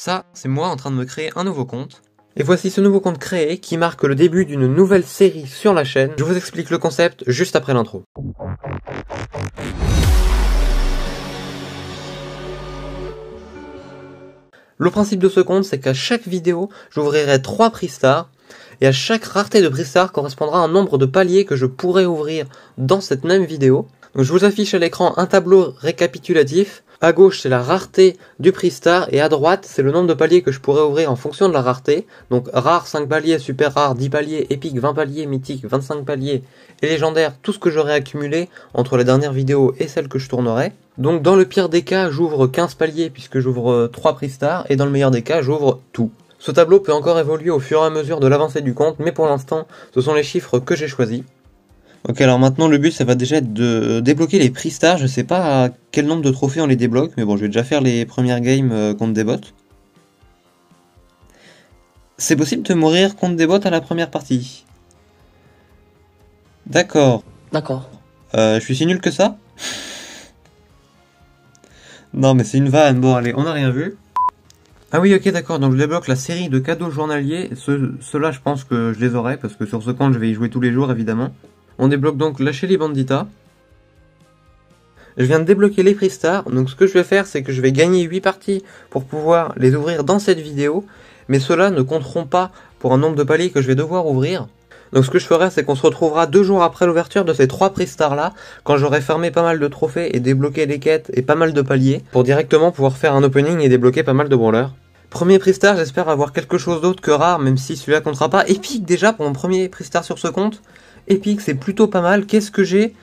Ça, c'est moi en train de me créer un nouveau compte. Et voici ce nouveau compte créé qui marque le début d'une nouvelle série sur la chaîne. Je vous explique le concept juste après l'intro. Le principe de ce compte, c'est qu'à chaque vidéo, j'ouvrirai 3 prix stars. Et à chaque rareté de prix star correspondra un nombre de paliers que je pourrai ouvrir dans cette même vidéo. Donc je vous affiche à l'écran un tableau récapitulatif. À gauche, c'est la rareté du prix star et à droite, c'est le nombre de paliers que je pourrais ouvrir en fonction de la rareté. Donc rare 5 paliers, super rare 10 paliers, épique 20 paliers, mythique 25 paliers et légendaire tout ce que j'aurai accumulé entre la dernière vidéo et celle que je tournerai. Donc dans le pire des cas, j'ouvre 15 paliers puisque j'ouvre 3 prix stars et dans le meilleur des cas, j'ouvre tout. Ce tableau peut encore évoluer au fur et à mesure de l'avancée du compte, mais pour l'instant, ce sont les chiffres que j'ai choisis. Ok, alors maintenant le but ça va déjà être de débloquer les prix stars. Je sais pas à quel nombre de trophées on les débloque, mais bon, je vais déjà faire les premières games contre des bots. C'est possible de mourir contre des bots à la première partie. D'accord. D'accord. Je suis si nul que ça? Non mais c'est une vanne, bon allez, on n'a rien vu. Ah oui, ok, d'accord, donc je débloque la série de cadeaux journaliers. Ceux-là, je pense que je les aurai, parce que sur ce compte, je vais y jouer tous les jours, évidemment. On débloque donc la Shelly Bandita. Je viens de débloquer les prix stars, donc ce que je vais faire, c'est que je vais gagner 8 parties pour pouvoir les ouvrir dans cette vidéo, mais ceux-là ne compteront pas pour un nombre de paliers que je vais devoir ouvrir. Donc ce que je ferai, c'est qu'on se retrouvera 2 jours après l'ouverture de ces 3 prix stars là, quand j'aurai fermé pas mal de trophées et débloqué les quêtes et pas mal de paliers, pour directement pouvoir faire un opening et débloquer pas mal de brawlers. Premier prix star, j'espère avoir quelque chose d'autre que rare, même si celui-là comptera pas. Épique déjà pour mon premier prix star sur ce compte. Épique, c'est plutôt pas mal. Qu'est-ce que j'ai?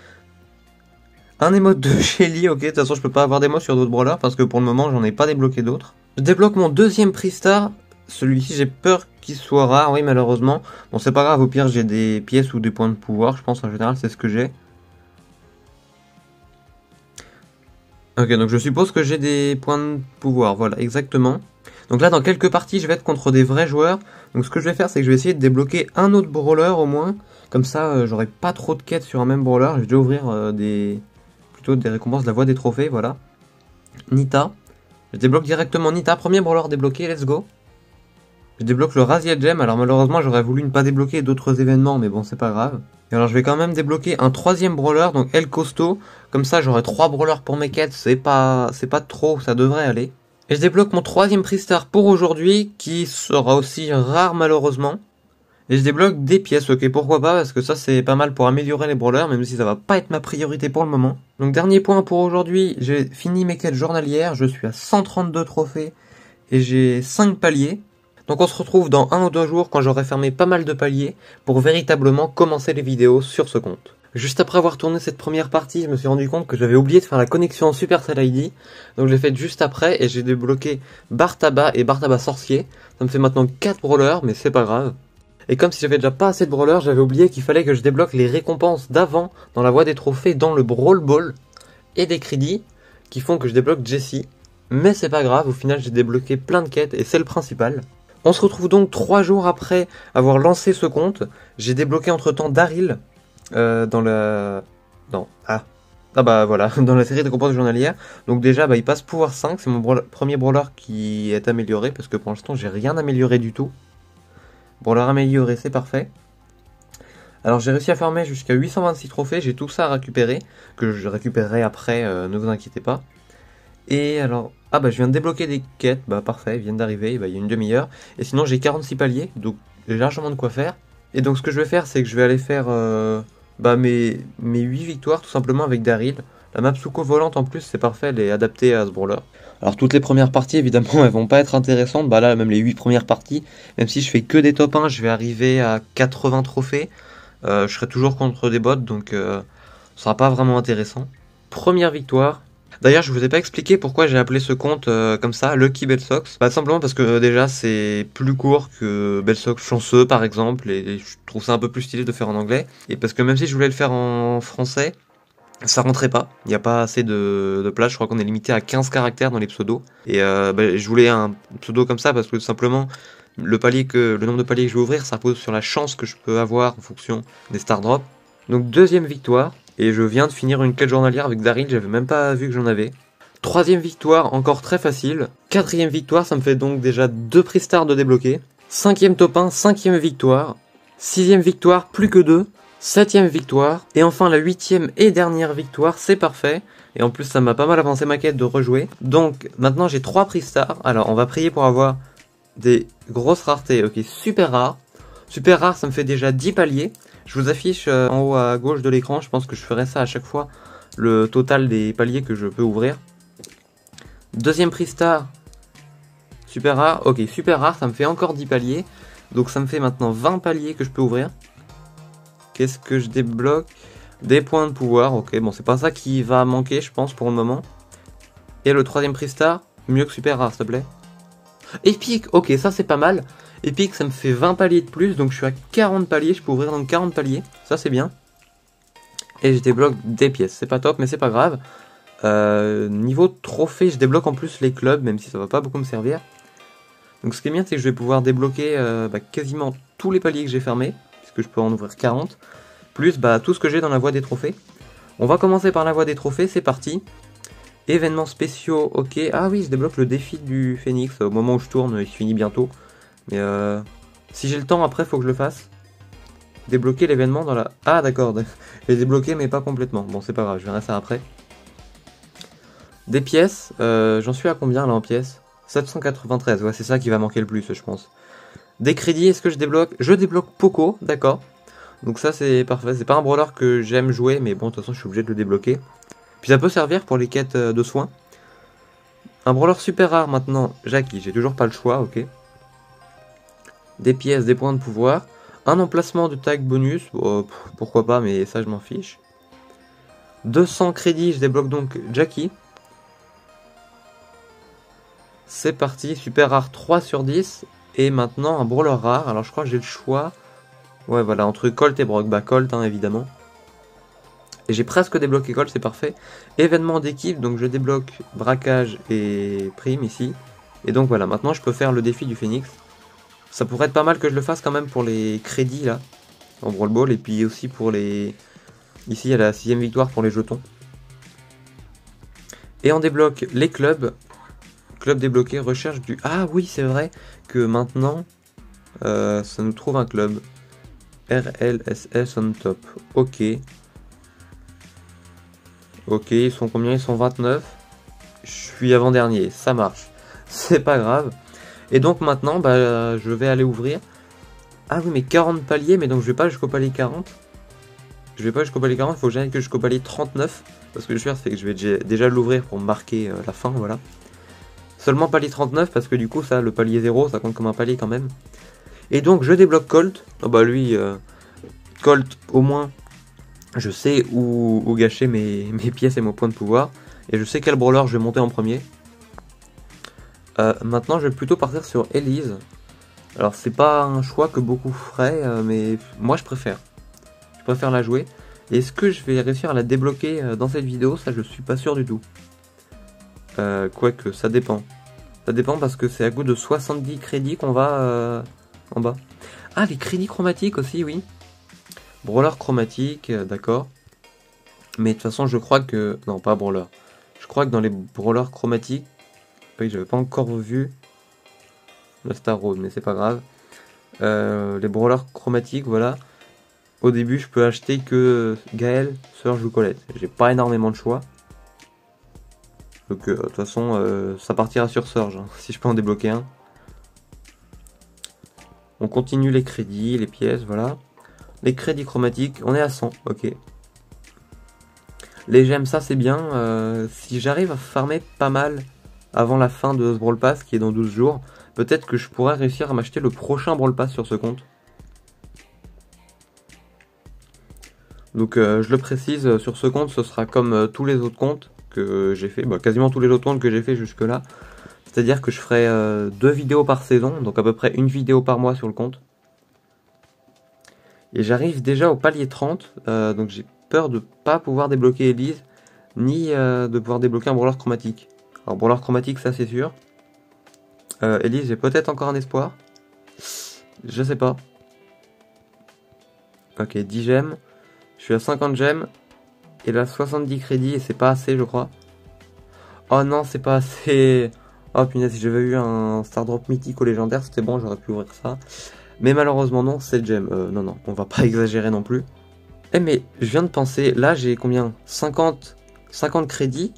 Un émote de Shelly, ok, de toute façon je peux pas avoir d'émote sur d'autres brawlers parce que pour le moment j'en ai pas débloqué d'autres. Je débloque mon deuxième prix star. Celui-ci j'ai peur qu'il soit rare, oui malheureusement. Bon c'est pas grave, au pire j'ai des pièces ou des points de pouvoir, je pense en général c'est ce que j'ai. Ok, donc je suppose que j'ai des points de pouvoir, voilà, exactement. Donc là, dans quelques parties, je vais être contre des vrais joueurs. Donc ce que je vais faire, c'est que je vais essayer de débloquer un autre brawler au moins. Comme ça, j'aurai pas trop de quêtes sur un même brawler. Je vais déjà ouvrir plutôt des récompenses de la voie des trophées, voilà. Nita. Je débloque directement Nita. Premier brawler débloqué, let's go. Je débloque le Raziel Gem. Alors malheureusement, j'aurais voulu ne pas débloquer d'autres événements, mais bon, c'est pas grave. Et alors je vais quand même débloquer un troisième brawler, donc El Costo. Comme ça, j'aurai 3 brawlers pour mes quêtes. C'est pas trop, ça devrait aller. Et je débloque mon troisième prix star pour aujourd'hui, qui sera aussi rare malheureusement. Et je débloque des pièces, ok, pourquoi pas, parce que ça c'est pas mal pour améliorer les brawlers, même si ça va pas être ma priorité pour le moment. Donc dernier point pour aujourd'hui, j'ai fini mes quêtes journalières, je suis à 132 trophées, et j'ai 5 paliers. Donc on se retrouve dans 1 ou 2 jours quand j'aurai fermé pas mal de paliers, pour véritablement commencer les vidéos sur ce compte. Juste après avoir tourné cette première partie, je me suis rendu compte que j'avais oublié de faire la connexion en Supercell ID. Donc je l'ai faite juste après et j'ai débloqué Bartaba et Bartaba Sorcier. Ça me fait maintenant 4 brawlers, mais c'est pas grave. Et comme si j'avais déjà pas assez de brawlers, j'avais oublié qu'il fallait que je débloque les récompenses d'avant dans la voie des trophées dans le Brawl Ball et des crédits qui font que je débloque Jessie. Mais c'est pas grave, au final j'ai débloqué plein de quêtes et c'est le principal. On se retrouve donc 3 jours après avoir lancé ce compte. J'ai débloqué entre temps Daryl. Dans la... Non. Ah bah voilà, dans la série de récompenses journalières. Donc déjà, il passe pouvoir 5, c'est mon premier brawler qui est amélioré, parce que pour l'instant, j'ai rien amélioré du tout. Brawler amélioré, c'est parfait. Alors j'ai réussi à farmer jusqu'à 826 trophées, j'ai tout ça à récupérer, que je récupérerai après, ne vous inquiétez pas. Et alors... Ah je viens de débloquer des quêtes, parfait, ils viennent d'arriver, il y a une demi-heure. Et sinon j'ai 46 paliers, donc j'ai largement de quoi faire. Et donc ce que je vais faire, c'est que je vais aller faire... mes 8 victoires tout simplement avec Daryl. La map Suko volante en plus c'est parfait, elle est adaptée à ce brawler. Alors toutes les premières parties évidemment elles vont pas être intéressantes, là même les 8 premières parties, même si je fais que des top 1, je vais arriver à 80 trophées. Je serai toujours contre des bots donc ce sera pas vraiment intéressant. Première victoire. D'ailleurs je vous ai pas expliqué pourquoi j'ai appelé ce compte comme ça, Lucky Bellsox. Simplement parce que déjà c'est plus court que Bellsox chanceux par exemple, et je trouve ça un peu plus stylé de faire en anglais. Et parce que même si je voulais le faire en français, ça rentrait pas, il n'y a pas assez de place, je crois qu'on est limité à 15 caractères dans les pseudos. Et je voulais un pseudo comme ça parce que tout simplement le nombre de paliers que je vais ouvrir ça repose sur la chance que je peux avoir en fonction des star drops. Donc deuxième victoire. Et je viens de finir une quête journalière avec Daryl, j'avais même pas vu que j'en avais. Troisième victoire, encore très facile. Quatrième victoire, ça me fait donc déjà 2 prix stars de débloquer. Cinquième top 1, cinquième victoire. Sixième victoire, plus que 2. Septième victoire. Et enfin la huitième et dernière victoire, c'est parfait. Et en plus ça m'a pas mal avancé ma quête de rejouer. Donc maintenant j'ai 3 prix stars. Alors on va prier pour avoir des grosses raretés. Ok, super rare. Super rare, ça me fait déjà 10 paliers. Je vous affiche en haut à gauche de l'écran. Je pense que je ferai ça à chaque fois. Le total des paliers que je peux ouvrir. Deuxième prix star, super rare. Ok, super rare, ça me fait encore 10 paliers. Donc ça me fait maintenant 20 paliers que je peux ouvrir. Qu'est-ce que je débloque? Des points de pouvoir. Ok, bon, c'est pas ça qui va manquer, je pense, pour le moment. Et le troisième prix star, mieux que super rare, s'il te plaît. Épique, ok, ça c'est pas mal. Épique, ça me fait 20 paliers de plus. Donc je suis à 40 paliers, je peux ouvrir donc 40 paliers. Ça c'est bien. Et je débloque des pièces. C'est pas top, mais c'est pas grave. Niveau trophée, je débloque en plus les clubs, même si ça va pas beaucoup me servir. Donc ce qui est bien, c'est que je vais pouvoir débloquer quasiment tous les paliers que j'ai fermés, puisque je peux en ouvrir 40, plus tout ce que j'ai dans la voie des trophées. On va commencer par la voie des trophées, c'est parti. Événements spéciaux, ok. Ah oui, je débloque le défi du Phénix, au moment où je tourne, il se finit bientôt. Mais si j'ai le temps, après, faut que je le fasse. Débloquer l'événement dans la... Ah d'accord, je l'ai débloqué mais pas complètement. Bon, c'est pas grave, je verrai ça après. Des pièces, j'en suis à combien là en pièces? 793, ouais c'est ça qui va manquer le plus je pense. Des crédits, est-ce que je débloque? Je débloque Poco, d'accord. Donc ça c'est parfait, c'est pas un brawler que j'aime jouer, mais bon de toute façon je suis obligé de le débloquer. Puis ça peut servir pour les quêtes de soins. Un brawler super rare maintenant, Jackie, j'ai toujours pas le choix, ok. Des pièces, des points de pouvoir. Un emplacement de tag bonus, pourquoi pas, mais ça je m'en fiche. 200 crédits, je débloque donc Jackie. C'est parti, super rare 3 sur 10. Et maintenant un brawler rare. Alors je crois que j'ai le choix. Ouais voilà, entre Colt et Brock. Bah Colt hein, évidemment. Et j'ai presque débloqué Colt, c'est parfait. Événement d'équipe, donc je débloque braquage et prime ici. Et donc voilà, maintenant je peux faire le défi du Phénix. Ça pourrait être pas mal que je le fasse quand même pour les crédits là. En Brawl Ball. Et puis aussi pour les... Ici il y a la 6ème victoire pour les jetons. Et on débloque les clubs. Club débloqué, recherche du... Ah oui, c'est vrai que maintenant, ça nous trouve un club. RLSS on top. Ok. Ok, ils sont combien? Ils sont 29. Je suis avant-dernier, ça marche. C'est pas grave. Et donc maintenant, je vais aller ouvrir... Ah oui, mais 40 paliers, mais donc je vais pas jusqu'au palier 40. Je vais pas jusqu'au palier 40, il faut que j'aille jusqu'au palier 39. Parce que je vais faire, c'est que je vais déjà l'ouvrir pour marquer la fin, voilà. Seulement palier 39 parce que du coup ça, le palier 0 ça compte comme un palier quand même. Et donc je débloque Colt. Oh bah lui, Colt au moins je sais où gâcher mes pièces et mon point de pouvoir. Et je sais quel brawler je vais monter en premier. Maintenant je vais plutôt partir sur Elise. Alors c'est pas un choix que beaucoup feraient, mais moi je préfère. Je préfère la jouer. Et est-ce que je vais réussir à la débloquer dans cette vidéo? Ça je suis pas sûr du tout. Quoique, ça dépend. Ça dépend parce que c'est à coup de 70 crédits qu'on va en bas. Ah, les crédits chromatiques aussi, oui. Brawler chromatique, d'accord. Mais de toute façon, je crois que... Non, pas brawler. Je crois que dans les brawlers chromatiques... Oui, j'avais pas encore vu le Star Road, mais c'est pas grave. Les brawlers chromatiques, voilà. Au début, je peux acheter que Gaël, Surge ou Colette. J'ai pas énormément de choix. Donc de toute façon ça partira sur Surge hein, si je peux en débloquer un. On continue les crédits, les pièces, voilà. Les crédits chromatiques, on est à 100, ok. Les gemmes, ça c'est bien. Si j'arrive à farmer pas mal avant la fin de ce Brawl Pass qui est dans 12 jours, peut-être que je pourrais réussir à m'acheter le prochain Brawl Pass sur ce compte. Donc je le précise, sur ce compte ce sera comme tous les autres comptes que j'ai fait, quasiment tous les autres comptes que j'ai fait jusque là. C'est-à-dire que je ferai 2 vidéos par saison, donc à peu près une vidéo par mois sur le compte. Et j'arrive déjà au palier 30, donc j'ai peur de pas pouvoir débloquer Elise, ni de pouvoir débloquer un brawler chromatique. Alors brawler chromatique ça c'est sûr. Elise j'ai peut-être encore un espoir. Je sais pas. Ok, 10 gemmes. Je suis à 50 gemmes. Et là 70 crédits et c'est pas assez je crois. Oh non, c'est pas assez... Oh punaise, si j'avais eu un Star Drop mythique ou légendaire, c'était bon, j'aurais pu ouvrir ça. Mais malheureusement non, c'est gemme. Non, non, on va pas exagérer non plus. Eh mais, je viens de penser, là j'ai combien 50 crédits.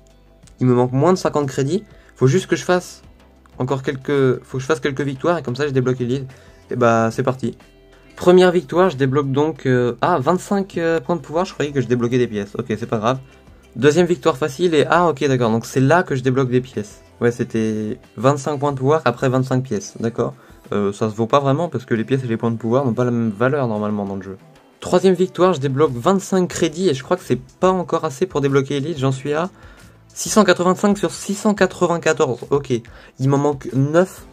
Il me manque moins de 50 crédits. Faut juste que je fasse encore quelques... Faut que je fasse quelques victoires et comme ça je débloque les leads. Et bah c'est parti. Première victoire, je débloque donc... 25 points de pouvoir, je croyais que je débloquais des pièces. Ok, c'est pas grave. Deuxième victoire facile et... Ah ok d'accord, donc c'est là que je débloque des pièces. Ouais, c'était 25 points de pouvoir après 25 pièces, d'accord. Ça se vaut pas vraiment parce que les pièces et les points de pouvoir n'ont pas la même valeur normalement dans le jeu. Troisième victoire, je débloque 25 crédits et je crois que c'est pas encore assez pour débloquer Elite, j'en suis à 685 sur 694, ok. Il m'en manque 9.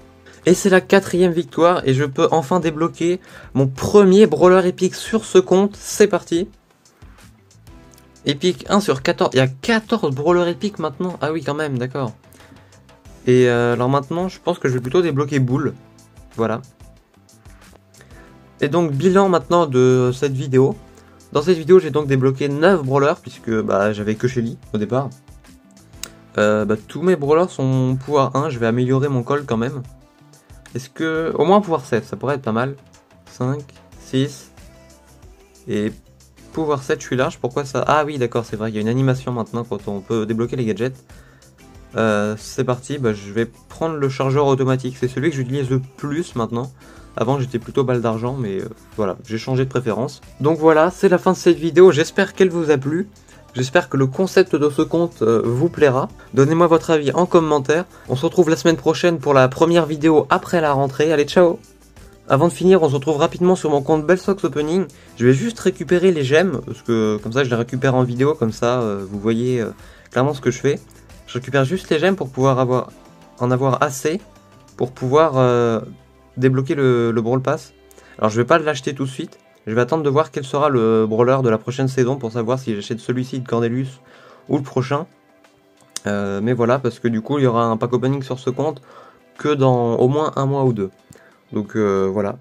Et c'est la quatrième victoire et je peux enfin débloquer mon premier brawler épique sur ce compte, c'est parti. Épique 1 sur 14, il y a 14 brawlers épiques maintenant, ah oui quand même, d'accord. Et alors maintenant, je pense que je vais plutôt débloquer Bull, voilà. Et donc bilan maintenant de cette vidéo. Dans cette vidéo, j'ai donc débloqué 9 brawlers, puisque bah, j'avais que Shelly au départ. Tous mes brawlers sont pouvoir 1, je vais améliorer mon call quand même. Est-ce que... Au moins pouvoir 7, ça pourrait être pas mal. 5, 6... Et pouvoir 7, je suis large, pourquoi ça... Ah oui, d'accord, c'est vrai, il y a une animation maintenant quand on peut débloquer les gadgets. C'est parti, je vais prendre le chargeur automatique, c'est celui que j'utilise le plus maintenant. Avant j'étais plutôt balle d'argent, mais voilà, j'ai changé de préférence. Donc voilà, c'est la fin de cette vidéo, j'espère qu'elle vous a plu. J'espère que le concept de ce compte vous plaira. Donnez-moi votre avis en commentaire. On se retrouve la semaine prochaine pour la première vidéo après la rentrée. Allez, ciao! Avant de finir, on se retrouve rapidement sur mon compte Bellsox Opening. Je vais juste récupérer les gemmes, parce que comme ça je les récupère en vidéo, comme ça vous voyez clairement ce que je fais. Je récupère juste les gemmes pour pouvoir en avoir assez pour pouvoir débloquer le Brawl Pass. Alors je vais pas l'acheter tout de suite. Je vais attendre de voir quel sera le brawler de la prochaine saison pour savoir si j'achète celui-ci de Cordelius ou le prochain. Mais voilà, parce que du coup il y aura un pack opening sur ce compte que dans au moins un mois ou deux. Donc voilà.